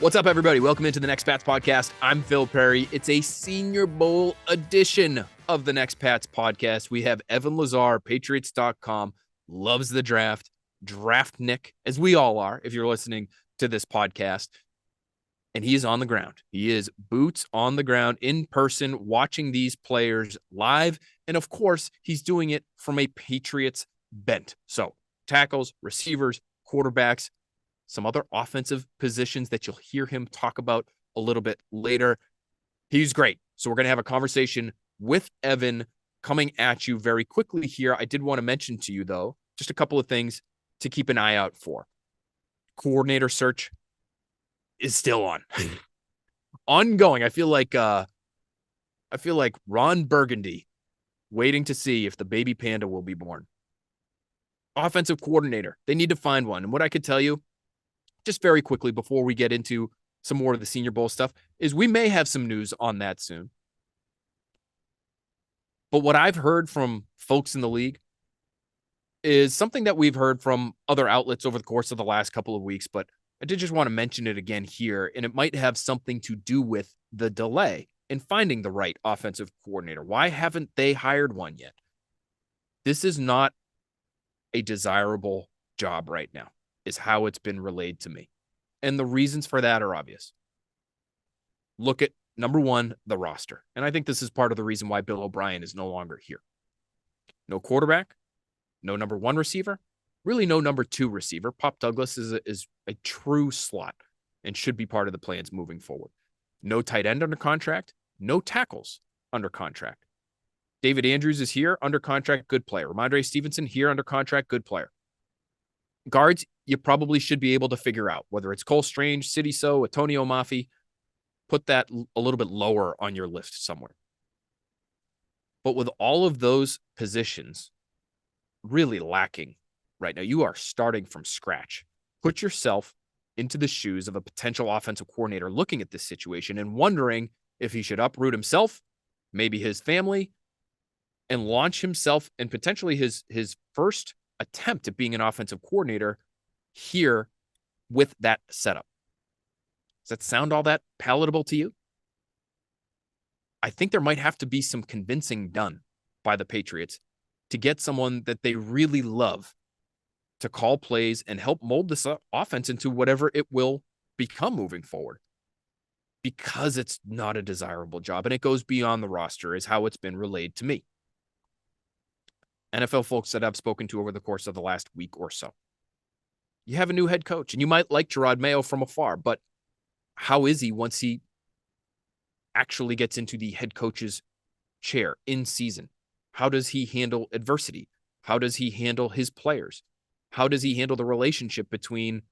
What's up, everybody? Welcome into the Next Pats podcast. I'm Phil Perry. It's a Senior Bowl edition of the Next Pats podcast. We have Evan Lazar, Patriots.com, loves the draft, draft Nick, as we all are, if you're listening to this podcast. And he is on the ground. He is boots on the ground, in person, watching these players live. And of course, he's doing it from a Patriots bent. So tackles, receivers, quarterbacks, some other offensive positions that you'll hear him talk about a little bit later. He's great. So we're going to have a conversation with Evan coming at you very quickly here. I did want to mention to you, though, just a couple of things to keep an eye out for. Coordinator search is still on. Ongoing. I feel like Ron Burgundy waiting to see if the baby panda will be born. Offensive coordinator. They need to find one. And what I could tell you, just very quickly before we get into some more of the Senior Bowl stuff, is we may have some news on that soon. But what I've heard from folks in the league is something that we've heard from other outlets over the course of the last couple of weeks, but I did just want to mention it again here, and it might have something to do with the delay in finding the right offensive coordinator. Why haven't they hired one yet? This is not a desirable job right now, is how it's been relayed to me. And the reasons for that are obvious. Look at, number one, the roster. And I think this is part of the reason why Bill O'Brien is no longer here. No quarterback, no number one receiver, really no number two receiver. Pop Douglas is a true slot and should be part of the plans moving forward. No tight end under contract, no tackles under contract. David Andrews is here under contract, good player. Ramondre Stevenson here under contract, good player. Guards, you probably should be able to figure out whether it's Cole Strange, Sidy Sow, Antonio Mafi. Put that a little bit lower on your list somewhere. But with all of those positions really lacking right now, you are starting from scratch. Put yourself into the shoes of a potential offensive coordinator looking at this situation and wondering if he should uproot himself, maybe his family, and launch himself and potentially his first attempt at being an offensive coordinator here with that setup. Does that sound all that palatable to you? I think there might have to be some convincing done by the Patriots to get someone that they really love to call plays and help mold this offense into whatever it will become moving forward, because it's not a desirable job and it goes beyond the roster, is how it's been relayed to me. NFL folks that I've spoken to over the course of the last week or so. You have a new head coach, and you might like Gerard Mayo from afar, but how is he once he actually gets into the head coach's chair in season? How does he handle adversity? How does he handle his players? How does he handle the relationship between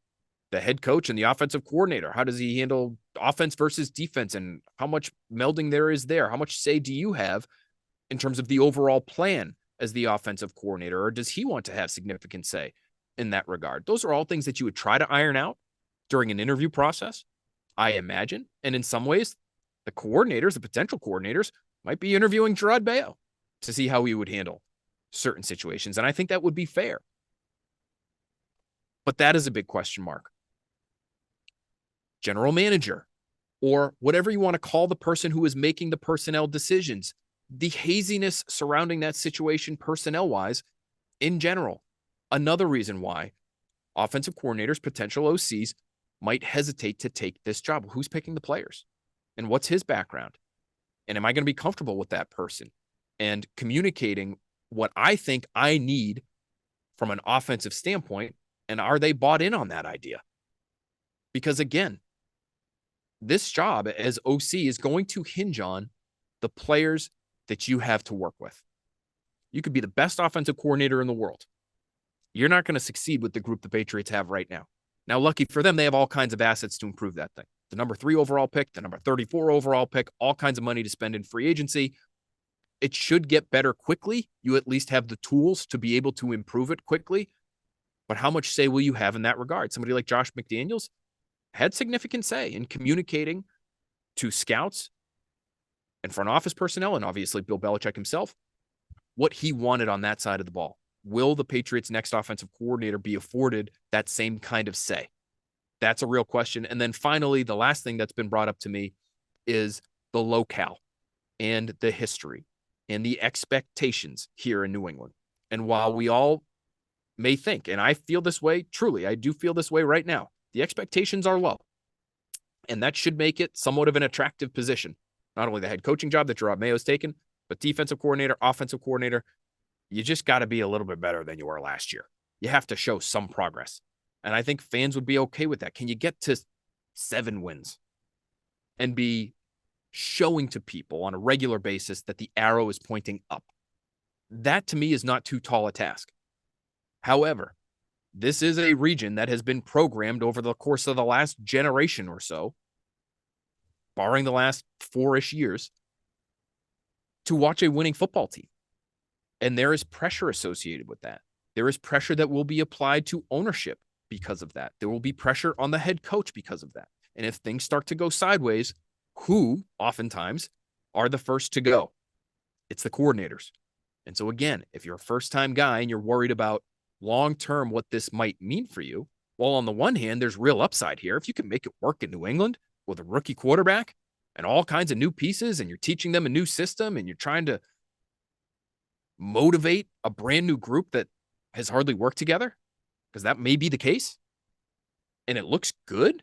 the head coach and the offensive coordinator? How does he handle offense versus defense, and how much melding there is there? How much say do you have in terms of the overall plan as the offensive coordinator, or does he want to have significant say in that regard? Those are all things that you would try to iron out during an interview process, I imagine. And in some ways, the coordinators, the potential coordinators, might be interviewing Gerard Mayo to see how he would handle certain situations. And I think that would be fair. But that is a big question mark. General manager, or whatever you want to call the person who is making the personnel decisions, the haziness surrounding that situation personnel-wise in general. Another reason why offensive coordinators, potential OCs, might hesitate to take this job. Who's picking the players? And what's his background? And am I going to be comfortable with that person? And communicating what I think I need from an offensive standpoint, and are they bought in on that idea? Because again, this job as OC is going to hinge on the players that you have to work with. You could be the best offensive coordinator in the world. You're not going to succeed with the group the Patriots have right now. Now, lucky for them, they have all kinds of assets to improve that thing. The number 3 overall pick, the number 34 overall pick, all kinds of money to spend in free agency. It should get better quickly. You at least have the tools to be able to improve it quickly. But how much say will you have in that regard? Somebody like Josh McDaniels had significant say in communicating to scouts and front office personnel, and obviously Bill Belichick himself, what he wanted on that side of the ball. Will the Patriots' next offensive coordinator be afforded that same kind of say? That's a real question. And then finally, the last thing that's been brought up to me is the locale and the history and the expectations here in New England. And while we all may think, and I feel this way, truly, I do feel this way right now, the expectations are low. And that should make it somewhat of an attractive position. Not only the head coaching job that Gerard Mayo's taken, but defensive coordinator, offensive coordinator. You just got to be a little bit better than you were last year. You have to show some progress. And I think fans would be okay with that. Can you get to 7 wins and be showing to people on a regular basis that the arrow is pointing up? That to me is not too tall a task. However, this is a region that has been programmed over the course of the last generation or so, barring the last 4-ish years, to watch a winning football team. And there is pressure associated with that. There is pressure that will be applied to ownership because of that. There will be pressure on the head coach because of that. And if things start to go sideways, who oftentimes are the first to go? It's the coordinators. And so again, if you're a first-time guy and you're worried about long-term what this might mean for you, well, on the one hand, there's real upside here. If you can make it work in New England with a rookie quarterback and all kinds of new pieces, and you're teaching them a new system, and you're trying to motivate a brand new group that has hardly worked together, because that may be the case, and it looks good,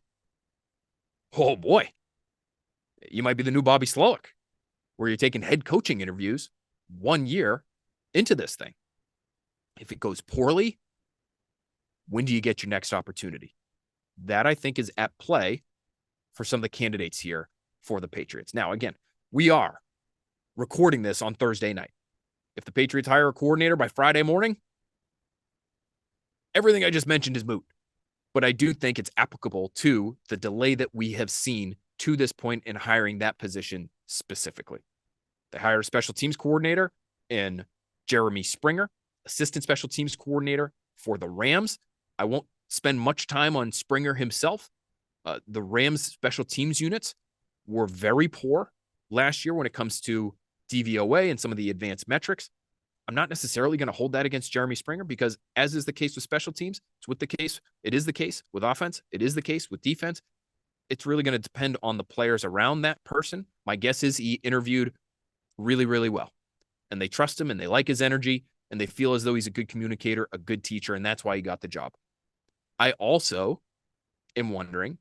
oh boy, you might be the new Bobby Slowick, where you're taking head coaching interviews 1 year into this thing. If it goes poorly, when do you get your next opportunity? That, I think, is at play for some of the candidates here for the Patriots. Now, again, we are recording this on Thursday night. If the Patriots hire a coordinator by Friday morning, everything I just mentioned is moot. But I do think it's applicable to the delay that we have seen to this point in hiring that position specifically. They hired a special teams coordinator in Jeremy Springer, assistant special teams coordinator for the Rams. I won't spend much time on Springer himself. The Rams special teams units were very poor last year when it comes to DVOA and some of the advanced metrics. I'm not necessarily going to hold that against Jeremy Springer because, as is the case with special teams, it is the case with offense, it is the case with defense. It's really going to depend on the players around that person. My guess is he interviewed really, really well, and they trust him and they like his energy and they feel as though he's a good communicator, a good teacher, and that's why he got the job. I also am wondering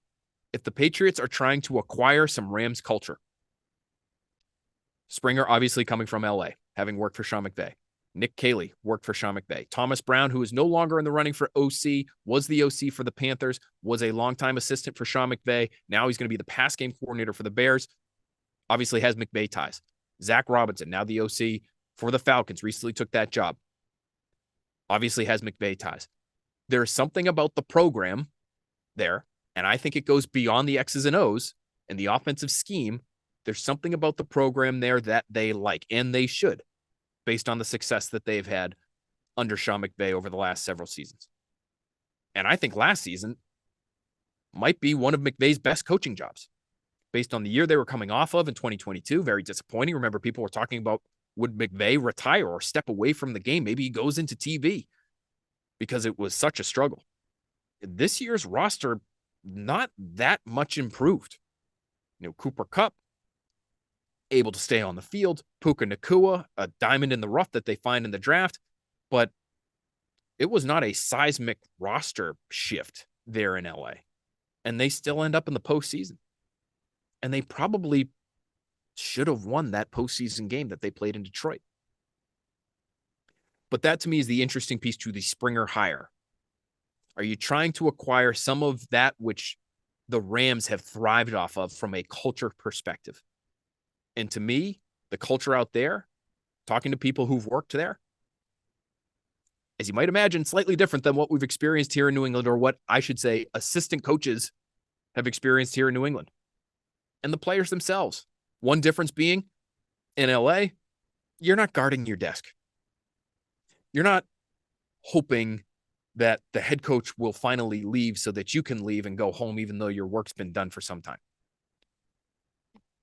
if the Patriots are trying to acquire some Rams culture. Springer obviously coming from LA, having worked for Sean McVay. Nick Caley worked for Sean McVay. Thomas Brown, who is no longer in the running for OC, was the OC for the Panthers, was a longtime assistant for Sean McVay. Now he's going to be the pass game coordinator for the Bears. Obviously has McVay ties. Zach Robinson, now the OC for the Falcons, recently took that job. Obviously has McVay ties. There's something about the program there, and I think it goes beyond the X's and O's and the offensive scheme. There's something about the program there that they like, and they should, based on the success that they've had under Sean McVay over the last several seasons. And I think last season might be one of McVay's best coaching jobs, based on the year they were coming off of in 2022. Very disappointing. Remember, people were talking about, would McVay retire or step away from the game? Maybe he goes into TV because it was such a struggle. This year's roster, not that much improved. Cooper Kupp, able to stay on the field. Puka Nacua, a diamond in the rough that they find in the draft. But it was not a seismic roster shift there in LA. And they still end up in the postseason. And they probably should have won that postseason game that they played in Detroit. But that, to me, is the interesting piece to the Springer hire. Are you trying to acquire some of that which the Rams have thrived off of from a culture perspective? And to me, the culture out there, talking to people who've worked there, as you might imagine, slightly different than what we've experienced here in New England, or what I should say assistant coaches have experienced here in New England. And the players themselves. One difference being, in LA, you're not guarding your desk. You're not hoping that the head coach will finally leave so that you can leave and go home, even though your work's been done for some time.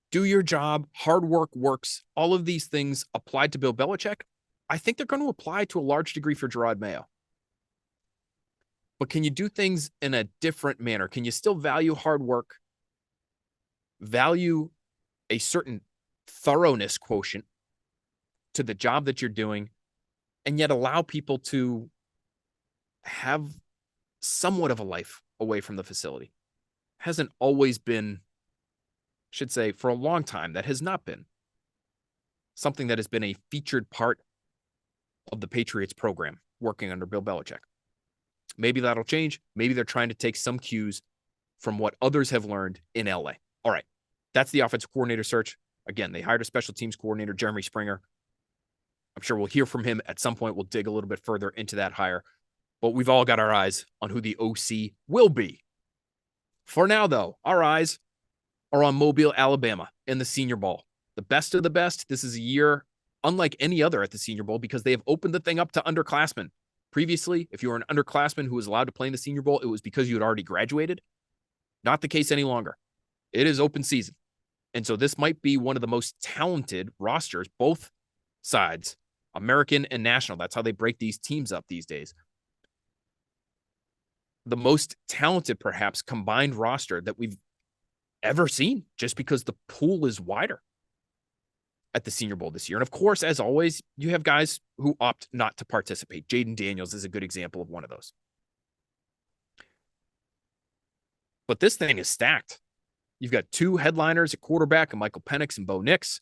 Do your job. Hard work works. All of these things applied to Bill Belichick. I think they're going to apply to a large degree for Gerard Mayo. but can you do things in a different manner? Can you still value hard work, value a certain thoroughness quotient to the job that you're doing, and yet allow people to have somewhat of a life away from the facility? Hasn't always been, should say, for a long time, that has not been something that has been a featured part of the Patriots program working under Bill Belichick. Maybe that'll change. Maybe they're trying to take some cues from what others have learned in LA. All right. That's the offensive coordinator search. Again, they hired a special teams coordinator, Jeremy Springer. I'm sure we'll hear from him at some point. We'll dig a little bit further into that hire. But we've all got our eyes on who the OC will be. For now, though, our eyes are on Mobile, Alabama in the Senior Bowl. The best of the best. This is a year unlike any other at the Senior Bowl because they have opened the thing up to underclassmen. Previously, if you were an underclassman who was allowed to play in the Senior Bowl, it was because you had already graduated. Not the case any longer. It is open season. And so this might be one of the most talented rosters, both sides, American and national. That's how they break these teams up these days. The most talented, perhaps, combined roster that we've ever seen, just because the pool is wider at the Senior Bowl this year. And of course, as always, you have guys who opt not to participate. Jaden Daniels is a good example of one of those. But this thing is stacked. You've got two headliners at quarterback, and Michael Penix and Bo Nix.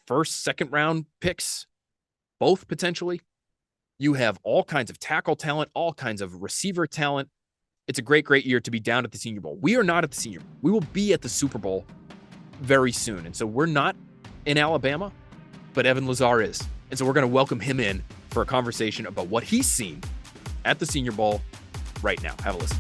First, second round picks, both potentially. You have all kinds of tackle talent, all kinds of receiver talent. It's a great, great year to be down at the Senior Bowl. We are not at the Senior Bowl. We will be at the Super Bowl very soon. And so we're not in Alabama, but Evan Lazar is. And so we're going to welcome him in for a conversation about what he's seen at the Senior Bowl right now. Have a listen.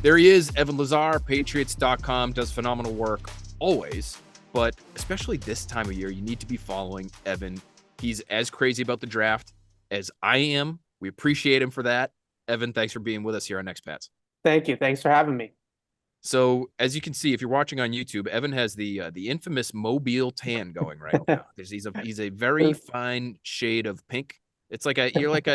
There he is, Evan Lazar, Patriots.com, does phenomenal work always, but especially this time of year, you need to be following Evan. He's as crazy about the draft as I am. We appreciate him for that. Evan, thanks for being with us here on Next Pats. Thank you. Thanks for having me. So as you can see, if you're watching on YouTube, Evan has the infamous Mobile tan going right now. He's a very fine shade of pink. It's like you're like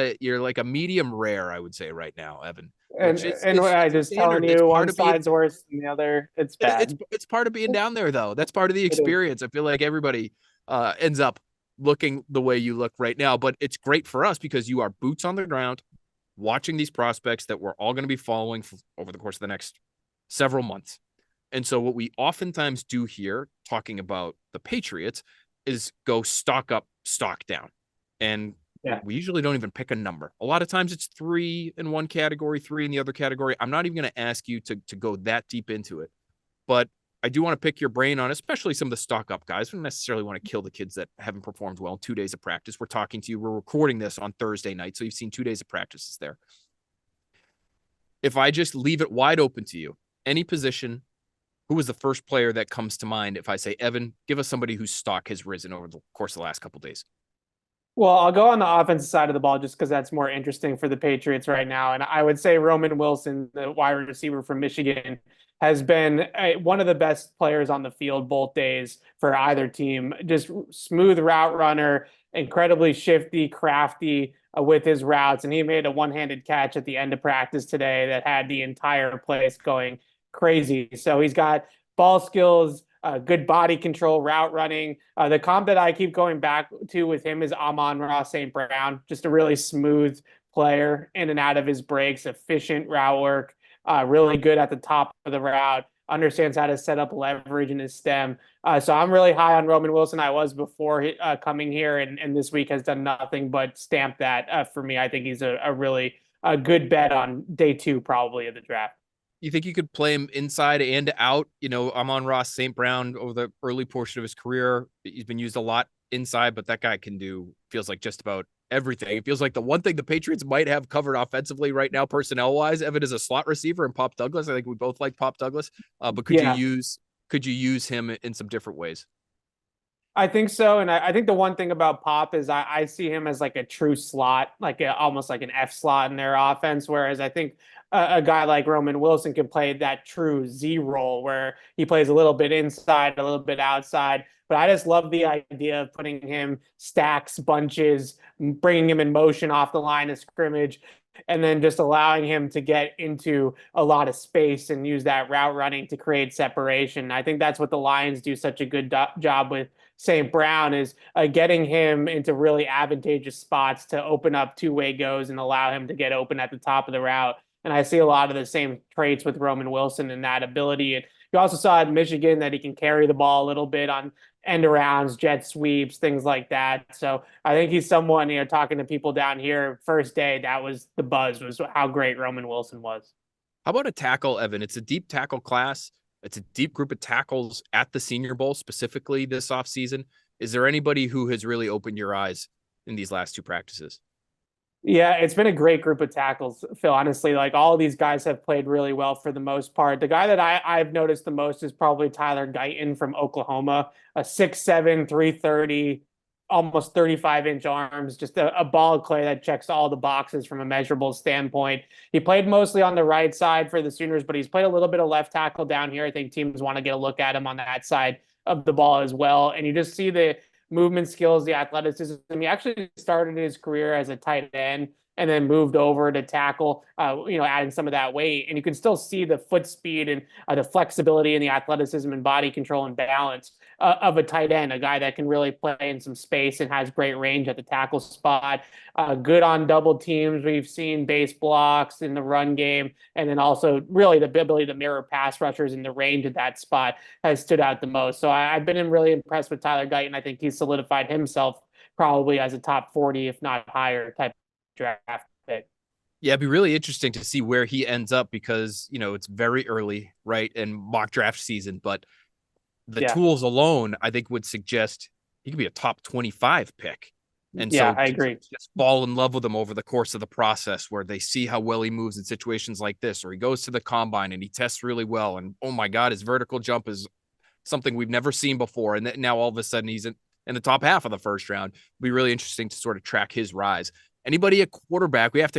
a medium rare, I would say, right now, Evan. And I just telling you, one side's worse than the other. It's bad. It's part of being down there, though. That's part of the experience. I feel like everybody ends up looking the way you look right now, but it's great for us because you are boots on the ground, watching these prospects that we're all going to be following over the course of the next several months. And so what we oftentimes do here, talking about the Patriots, is go stock up, stock down. And we usually don't even pick a number. A lot of times it's 3 in one category, 3 in the other category. I'm not even going to ask you to go that deep into it, but I do want to pick your brain on especially some of the stock up guys. We don't necessarily want to kill the kids that haven't performed well in 2 days of practice. We're talking to you. We're recording this on Thursday night, so you've seen 2 days of practices there. If I just leave it wide open to you, any position, who was the first player that comes to mind if I say, Evan, give us somebody whose stock has risen over the course of the last couple of days? Well, I'll go on the offensive side of the ball just because that's more interesting for the Patriots right now. And I would say Roman Wilson, the wide receiver from Michigan, has been one of the best players on the field both days for either team. Just smooth route runner, incredibly shifty, crafty with his routes. And he made a one-handed catch at the end of practice today that had the entire place going crazy. So he's got ball skills, good body control, route running. The comp that I keep going back to with him is Amon-Ra St. Brown, just a really smooth player in and out of his breaks, efficient route work, really good at the top of the route, understands how to set up leverage in his stem. So I'm really high on Roman Wilson. I was before coming here, and this week has done nothing but stamp that for me. I think he's a really good bet on day 2 probably of the draft. You think you could play him inside and out? You know, Amon-Ra St. Brown over the early portion of his career, he's been used a lot inside, but that guy can do, feels like, just about everything. It feels like the one thing the Patriots might have covered offensively right now, personnel-wise, Evan, is a slot receiver and Pop Douglas. I think we both like Pop Douglas, but could you use him in some different ways? I think so. And I think the one thing about Pop is I see him as like a true slot, almost like an F slot in their offense. Whereas I think a guy like Roman Wilson can play that true Z role where he plays a little bit inside, a little bit outside. But I just love the idea of putting him stacks, bunches, bringing him in motion off the line of scrimmage, and then just allowing him to get into a lot of space and use that route running to create separation. I think that's what the Lions do such a good job with St. Brown is getting him into really advantageous spots to open up two-way goes and allow him to get open at the top of the route. And I see a lot of the same traits with Roman Wilson and that ability. And you also saw at Michigan that he can carry the ball a little bit on end arounds, jet sweeps, things like that. So I think he's someone, talking to people down here first day, that was the buzz, was how great Roman Wilson was. How about a tackle, Evan? It's a deep tackle class. It's a deep group of tackles at the Senior Bowl, specifically this offseason. Is there anybody who has really opened your eyes in these last two practices? Yeah, it's been a great group of tackles, Phil. Honestly, like all of these guys have played really well for the most part. The guy that I've noticed the most is probably Tyler Guyton from Oklahoma, a 6'7", 330, almost 35-inch arms, just a ball of clay that checks all the boxes from a measurable standpoint. He played mostly on the right side for the Sooners, but he's played a little bit of left tackle down here. I think teams want to get a look at him on that side of the ball as well. And you just see the movement skills, the athleticism. He actually started his career as a tight end and then moved over to tackle, adding some of that weight. And you can still see the foot speed and the flexibility and the athleticism and body control and balance of a tight end, a guy that can really play in some space and has great range at the tackle spot. Good on double teams. We've seen base blocks in the run game. And then also really the ability to mirror pass rushers in the range of that spot has stood out the most. So I've been really impressed with Tyler Guyton. I think he's solidified himself probably as a top 40, if not higher type draft pick. Yeah, it'd be really interesting to see where he ends up because, it's very early, right? In mock draft season, but the tools alone, I think, would suggest he could be a top 25 pick. And yeah, so I agree. Just fall in love with him over the course of the process where they see how well he moves in situations like this, or he goes to the combine and he tests really well. And oh my God, his vertical jump is something we've never seen before. And now all of a sudden he's in the top half of the first round. It'll be really interesting to sort of track his rise. Anybody at quarterback, we have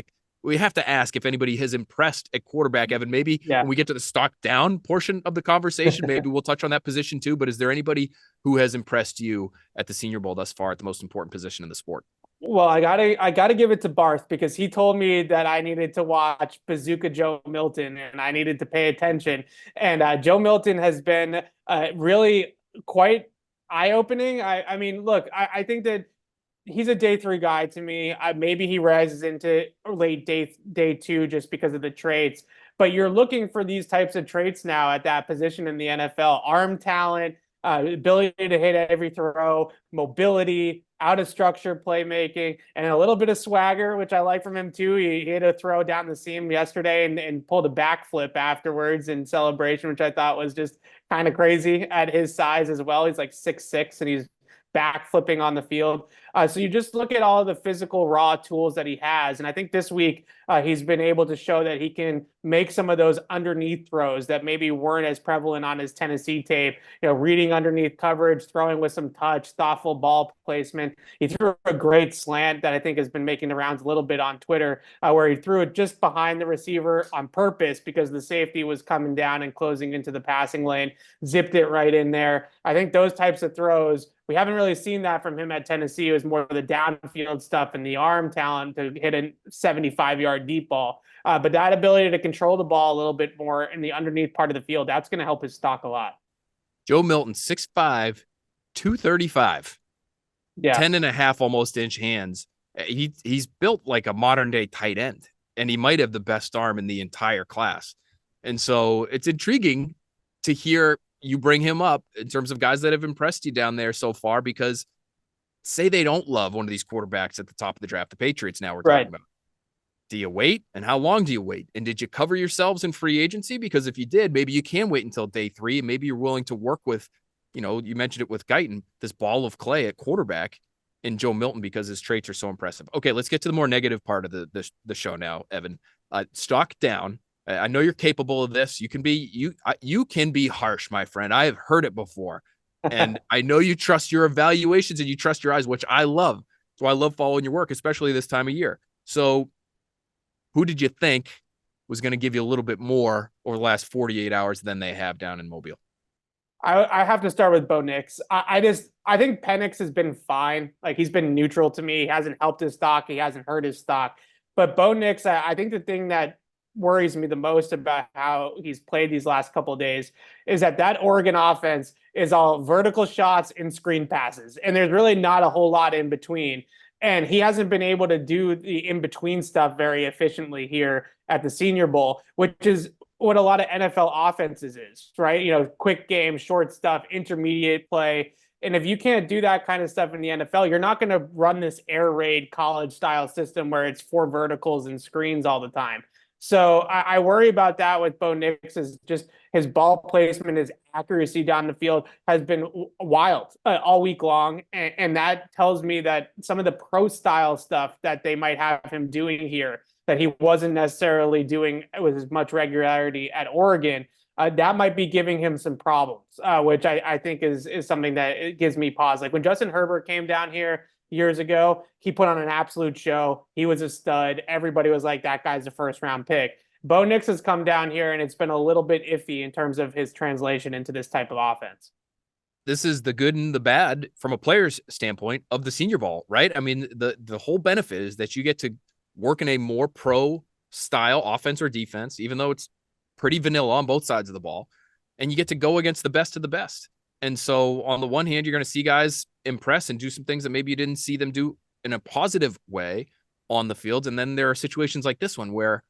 to ask if anybody has impressed at quarterback, Evan. Maybe when we get to the stock down portion of the conversation, maybe we'll touch on that position too. But is there anybody who has impressed you at the Senior Bowl thus far at the most important position in the sport? Well, I gotta give it to Barth because he told me that I needed to watch Bazooka Joe Milton and I needed to pay attention. And Joe Milton has been really quite eye-opening. I mean, look, I think that he's a day 3 guy to me. Maybe he rises into late day 2 just because of the traits. But you're looking for these types of traits now at that position in the NFL: arm talent, ability to hit every throw, mobility, out of structure playmaking, and a little bit of swagger, which I like from him too. He hit a throw down the seam yesterday and pulled a backflip afterwards in celebration, which I thought was just kind of crazy at his size as well. He's like 6'6", and he's back flipping on the field. So you just look at all of the physical raw tools that he has. And I think this week he's been able to show that he can make some of those underneath throws that maybe weren't as prevalent on his Tennessee tape, reading underneath coverage, throwing with some touch, thoughtful ball placement. He threw a great slant that I think has been making the rounds a little bit on Twitter, where he threw it just behind the receiver on purpose because the safety was coming down and closing into the passing lane, zipped it right in there. I think those types of throws, we haven't really seen that from him at Tennessee. It was more of the downfield stuff and the arm talent to hit a 75-yard deep ball. But that ability to control the ball a little bit more in the underneath part of the field, that's going to help his stock a lot. Joe Milton, 6'5", 235, 10 and a half almost inch hands. He's built like a modern day tight end, and he might have the best arm in the entire class. And so it's intriguing to hear you bring him up in terms of guys that have impressed you down there so far, because say they don't love one of these quarterbacks at the top of the draft, the Patriots now we're talking about. Do you wait? And how long do you wait? And did you cover yourselves in free agency? Because if you did, maybe you can wait until day 3 and maybe you're willing to work with, you mentioned it with Guyton, this ball of clay at quarterback in Joe Milton because his traits are so impressive. Okay, let's get to the more negative part of the show now, Evan. Stock down. I know you're capable of this. You can be harsh, my friend. I have heard it before. And I know you trust your evaluations and you trust your eyes, which I love. So I love following your work, especially this time of year. So who did you think was going to give you a little bit more over the last 48 hours than they have down in Mobile? I have to start with Bo Nix. I think Penix has been fine. Like he's been neutral to me. He hasn't helped his stock. He hasn't hurt his stock. But Bo Nix, I think the thing that worries me the most about how he's played these last couple of days is that Oregon offense is all vertical shots and screen passes, and there's really not a whole lot in between. And he hasn't been able to do the in between stuff very efficiently here at the Senior Bowl, which is what a lot of NFL offenses is, right? You know, quick game, short stuff, intermediate play. And if you can't do that kind of stuff in the NFL, you're not going to run this air raid college style system where it's four verticals and screens all the time. So I worry about that with Bo Nix. Is just his ball placement, his accuracy down the field has been wild all week long. And that tells me that some of the pro style stuff that they might have him doing here that he wasn't necessarily doing with as much regularity at Oregon, that might be giving him some problems, which I think is something that it gives me pause. Like when Justin Herbert came down here years ago, he put on an absolute show. He was a stud. Everybody was like, that guy's a first round pick. Bo Nix has come down here and it's been a little bit iffy in terms of his translation into this type of offense. This is the good and the bad from a player's standpoint of the Senior Bowl, right? I mean, the whole benefit is that you get to work in a more pro style offense or defense, even though it's pretty vanilla on both sides of the ball, and you get to go against the best of the best. And so on the one hand, you're going to see guys impress and do some things that maybe you didn't see them do in a positive way on the field. And then there are situations like this one where,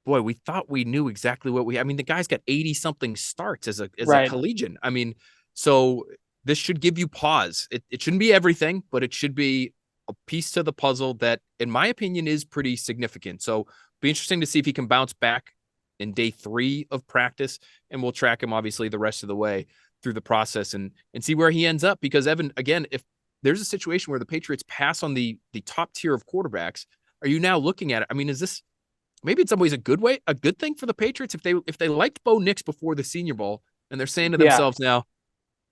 boy, we thought we knew exactly what I mean, the guy's got 80 something starts as a collegian. I mean, so this should give you pause. It shouldn't be everything, but it should be a piece to the puzzle that, in my opinion, is pretty significant. So be interesting to see if he can bounce back in day 3 of practice, and we'll track him obviously the rest of the way through the process and see where he ends up. Because Evan, again, if there's a situation where the Patriots pass on the top tier of quarterbacks, are you now looking at it? I mean, is this maybe in some ways a good thing for the Patriots if they liked Bo Nix before the Senior Bowl and they're saying to themselves now,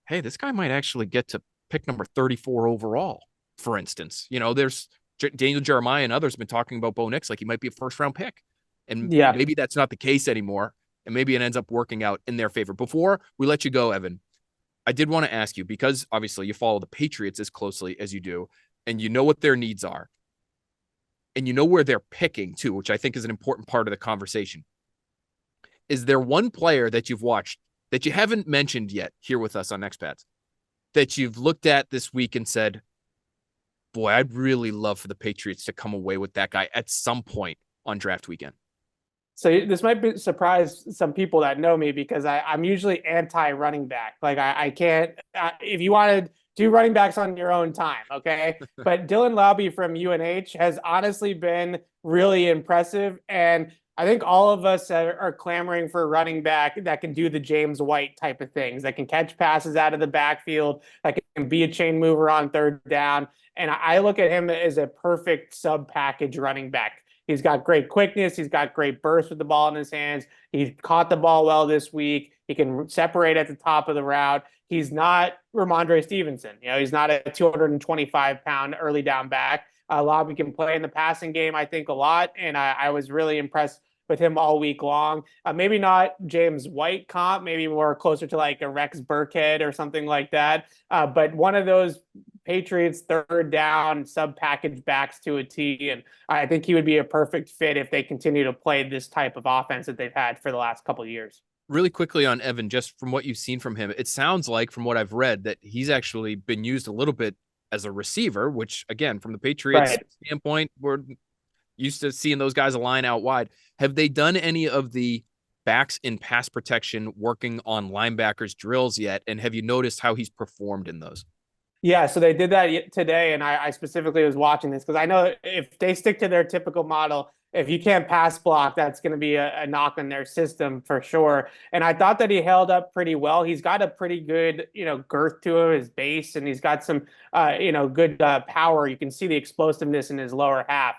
hey, this guy might actually get to pick number 34 overall, for instance. You know, there's Daniel Jeremiah and others have been talking about Bo Nix like he might be a first round pick. And maybe that's not the case anymore. And maybe it ends up working out in their favor. Before we let you go, Evan, I did want to ask you, because obviously you follow the Patriots as closely as you do, and you know what their needs are, and you know where they're picking too, which I think is an important part of the conversation. Is there one player that you've watched that you haven't mentioned yet here with us on Expats that you've looked at this week and said, boy, I'd really love for the Patriots to come away with that guy at some point on draft weekend? So this might surprise some people that know me because I'm usually anti running back. Like I can't, if you want to do running backs on your own time, okay? But Dylan Laube from UNH has honestly been really impressive. And I think all of us are clamoring for a running back that can do the James White type of things, that can catch passes out of the backfield, that can be a chain mover on third down. And I look at him as a perfect sub package running back. He's got great quickness. He's got great burst with the ball in his hands. He caught the ball well this week. He can separate at the top of the route. He's not Ramondre Stevenson. You know, he's not a 225-pound early down back. Laube can play in the passing game, I think, a lot. And I was really impressed with him all week long. Maybe not James White comp, maybe more closer to like a Rex Burkhead or something like that. But one of those Patriots third down sub package backs to a T. And I think he would be a perfect fit if they continue to play this type of offense that they've had for the last couple of years. Really quickly on Evan, just from what you've seen from him, it sounds like from what I've read that he's actually been used a little bit as a receiver, which again, from the Patriots standpoint, we're used to seeing those guys line out wide. Have they done any of the backs in pass protection working on linebackers drills yet? And have you noticed how he's performed in those? Yeah, so they did that today, and I specifically was watching this because I know if they stick to their typical model, if you can't pass block, that's going to be a knock on their system for sure. And I thought that he held up pretty well. He's got a pretty good, girth to him, his base, and he's got some, good power. You can see the explosiveness in his lower half.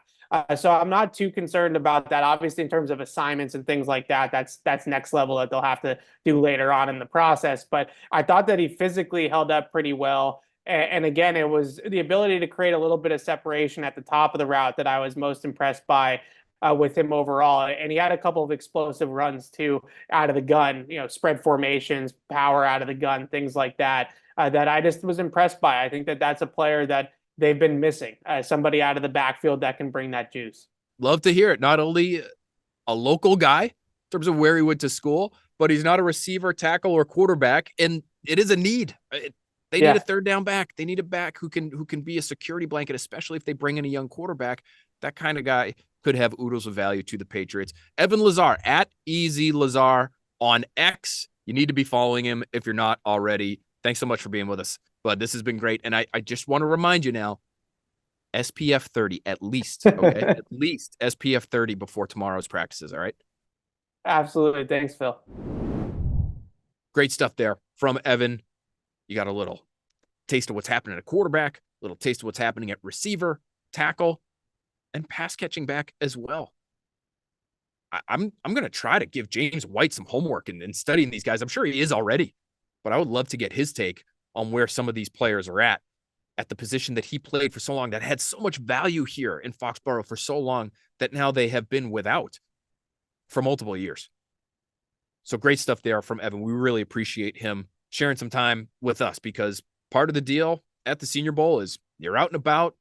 So I'm not too concerned about that. Obviously, in terms of assignments and things like that, that's next level that they'll have to do later on in the process. But I thought that he physically held up pretty well. And again, it was the ability to create a little bit of separation at the top of the route that I was most impressed by with him overall. And he had a couple of explosive runs too out of the gun, spread formations, power out of the gun, things like that, that I just was impressed by. I think that that's a player that they've been missing, somebody out of the backfield that can bring that juice. Love to hear it. Not only a local guy in terms of where he went to school, but he's not a receiver, tackle, or quarterback. And it is a need. They need a third down back. They need a back who can be a security blanket, especially if they bring in a young quarterback. That kind of guy could have oodles of value to the Patriots. Evan Lazar at Easy Lazar on X. You need to be following him if you're not already. Thanks so much for being with us, bud. This has been great. And I just want to remind you now, SPF 30 at least, okay? At least SPF 30 before tomorrow's practices, all right? Absolutely. Thanks, Phil. Great stuff there from Evan. You got a little taste of what's happening at quarterback, a little taste of what's happening at receiver, tackle, and pass catching back as well. I'm going to try to give James White some homework and studying these guys. I'm sure he is already, but I would love to get his take on where some of these players are at the position that he played for so long, that had so much value here in Foxborough for so long, that now they have been without for multiple years. So great stuff there from Evan. We really appreciate him sharing some time with us, because part of the deal at the Senior Bowl is you're out and about.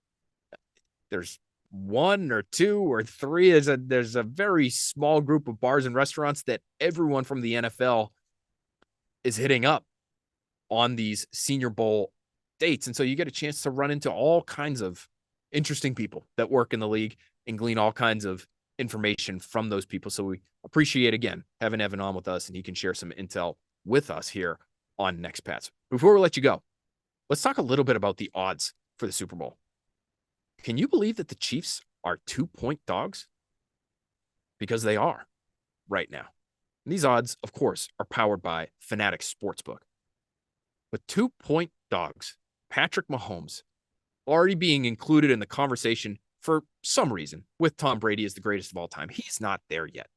There's one or two or three. There's a very small group of bars and restaurants that everyone from the NFL is hitting up on these Senior Bowl dates. And so you get a chance to run into all kinds of interesting people that work in the league and glean all kinds of information from those people. So we appreciate, again, having Evan on with us, and he can share some intel with us here on Next Pats. Before we let you go, let's talk a little bit about the odds for the Super Bowl. Can you believe that the Chiefs are 2-point dogs? Because they are right now. And these odds, of course, are powered by Fanatics Sportsbook. With 2-point dogs, Patrick Mahomes already being included in the conversation for some reason with Tom Brady as the greatest of all time. He's not there yet.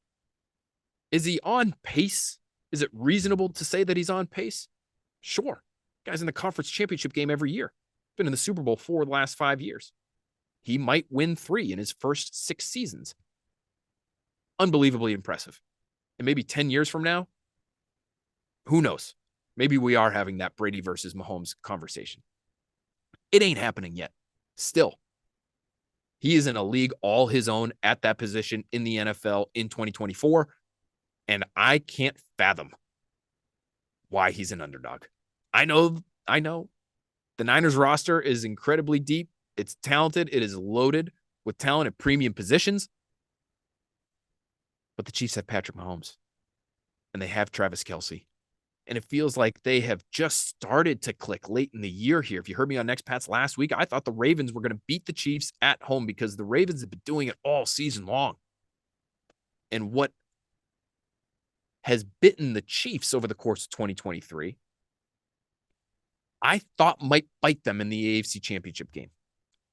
Is he on pace? Is it reasonable to say that he's on pace? Sure. Guy's in the conference championship game every year. Been in the Super Bowl 4 the last 5 years. He might win 3 in his first 6 seasons. Unbelievably impressive. And maybe 10 years from now, who knows? Maybe we are having that Brady versus Mahomes conversation. It ain't happening yet. Still, he is in a league all his own at that position in the NFL in 2024. And I can't fathom why he's an underdog. I know. The Niners roster is incredibly deep. It's talented. It is loaded with talent at premium positions. But the Chiefs have Patrick Mahomes. And they have Travis Kelce. And it feels like they have just started to click late in the year here. If you heard me on Next Pats last week, I thought the Ravens were going to beat the Chiefs at home because the Ravens have been doing it all season long. And what has bitten the Chiefs over the course of 2023, I thought might bite them in the AFC Championship game.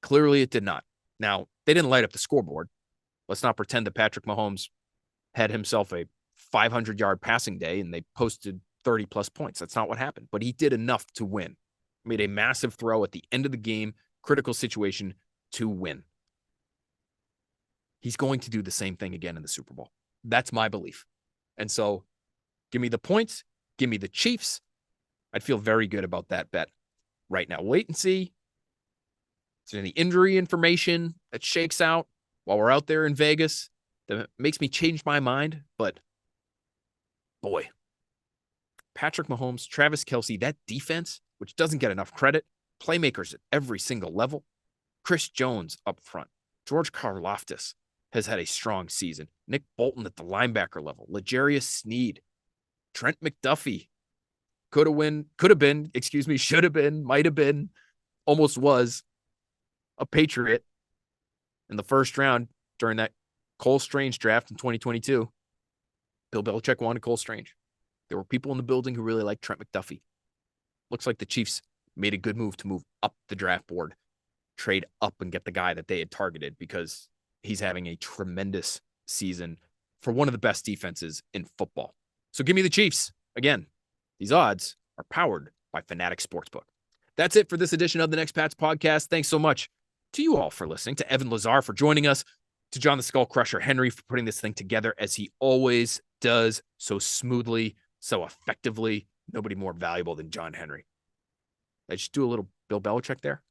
Clearly, it did not. Now, they didn't light up the scoreboard. Let's not pretend that Patrick Mahomes had himself a 500-yard passing day and they posted 30-plus points. That's not what happened. But he did enough to win. Made a massive throw at the end of the game, critical situation to win. He's going to do the same thing again in the Super Bowl. That's my belief. And so, give me the points. Give me the Chiefs. I'd feel very good about that bet right now. Wait and see. Is there any injury information that shakes out while we're out there in Vegas that makes me change my mind? But, boy, Patrick Mahomes, Travis Kelce, that defense, which doesn't get enough credit, playmakers at every single level, Chris Jones up front, George Karlaftis has had a strong season, Nick Bolton at the linebacker level, L'Jarius Sneed, Trent McDuffie, should have been, might have been, almost was a Patriot in the first round during that Cole Strange draft in 2022. Bill Belichick wanted Cole Strange. There were people in the building who really liked Trent McDuffie. Looks like the Chiefs made a good move to move up the draft board, trade up and get the guy that they had targeted, because he's having a tremendous season for one of the best defenses in football. So give me the Chiefs. Again, these odds are powered by Fanatic Sportsbook. That's it for this edition of the Next Pats podcast. Thanks so much to you all for listening, to Evan Lazar for joining us, to John the Skull Crusher Henry for putting this thing together as he always does, so smoothly, so effectively. Nobody more valuable than John Henry. I just do a little Bill Belichick there.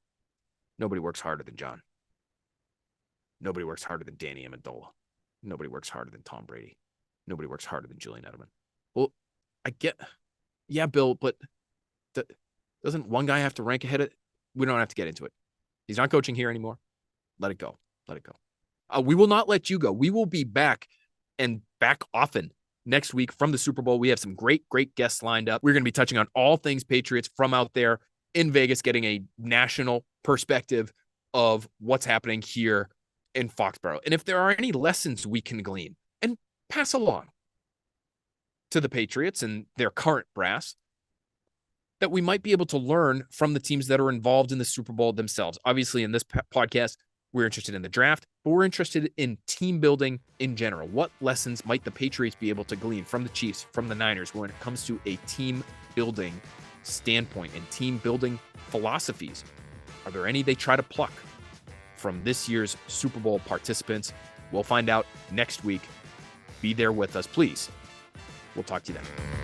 Nobody works harder than John. Nobody works harder than Danny Amendola. Nobody works harder than Tom Brady. Nobody works harder than Julian Edelman. Well, I get, yeah, Bill, but doesn't one guy have to rank ahead of? We don't have to get into it. He's not coaching here anymore. Let it go. Let it go. We will not let you go. We will be back and back often next week from the Super Bowl. We have some great guests lined up. We're going to be touching on all things Patriots from out there in Vegas, getting a national perspective of what's happening here in Foxborough. And if there are any lessons we can glean and pass along to the Patriots and their current brass, that we might be able to learn from the teams that are involved in the Super Bowl themselves. Obviously, in this podcast, we're interested in the draft, but we're interested in team building in general. What lessons might the Patriots be able to glean from the Chiefs, from the Niners, when it comes to a team building standpoint and team building philosophies? Are there any they try to pluck from this year's Super Bowl participants? We'll find out next week. Be there with us, please. We'll talk to you then.